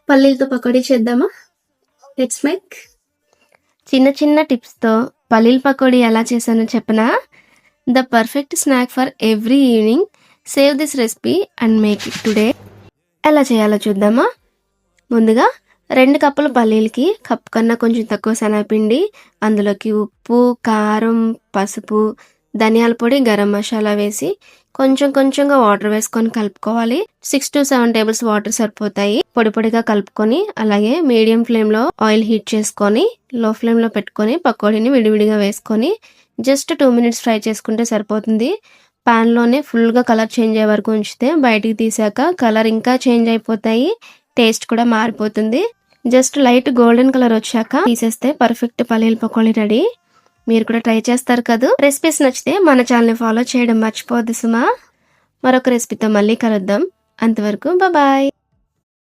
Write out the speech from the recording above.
పల్లీలతో పకోడీ చేద్దామా? Let's make. చిన్న చిన్న టిప్స్తో పల్లీల పకోడీ ఎలా చేశానో చెప్పనా? The perfect snack for every evening. Save this recipe and make it today. ఎలా చేయాలో చూద్దామా? ముందుగా 2 కప్పుల పల్లీలకి కప్పు కన్నా కొంచెం తక్కువ శనగపిండి, అందులోకి ఉప్పు, కారం, పసుపు, ధనియాల పొడి, గరం మసాలా వేసి కొంచెం కొంచెంగా వాటర్ వేసుకొని కలుపుకోవాలి. 6 to 7 టేబుల్స్ వాటర్ సరిపోతాయి. పొడి పొడిగా కలుపుకొని అలాగే మీడియం ఫ్లేమ్లో ఆయిల్ హీట్ చేసుకొని లో ఫ్లేమ్లో పెట్టుకొని పకోడీని విడివిడిగా వేసుకొని జస్ట్ 2 minutes ఫ్రై చేసుకుంటే సరిపోతుంది. ప్యాన్లోనే ఫుల్గా కలర్ చేంజ్ అయ్యే వరకు ఉంచితే బయటికి తీసాక కలర్ ఇంకా చేంజ్ అయిపోతాయి, టేస్ట్ కూడా మారిపోతుంది. జస్ట్ లైట్ గోల్డెన్ కలర్ వచ్చాక తీసేస్తే పర్ఫెక్ట్ పల్లీల పకోడీ రెడీ. మీరు కూడా ట్రై చేస్తారు కదా. రెసిపీస్ నచ్చితే మన ఛానల్ని ఫాలో చేయడం మర్చిపోవద్దు సుమా. మరొక రెసిపీతో మళ్ళీ కలుద్దాం. అంతవరకు బాయ్.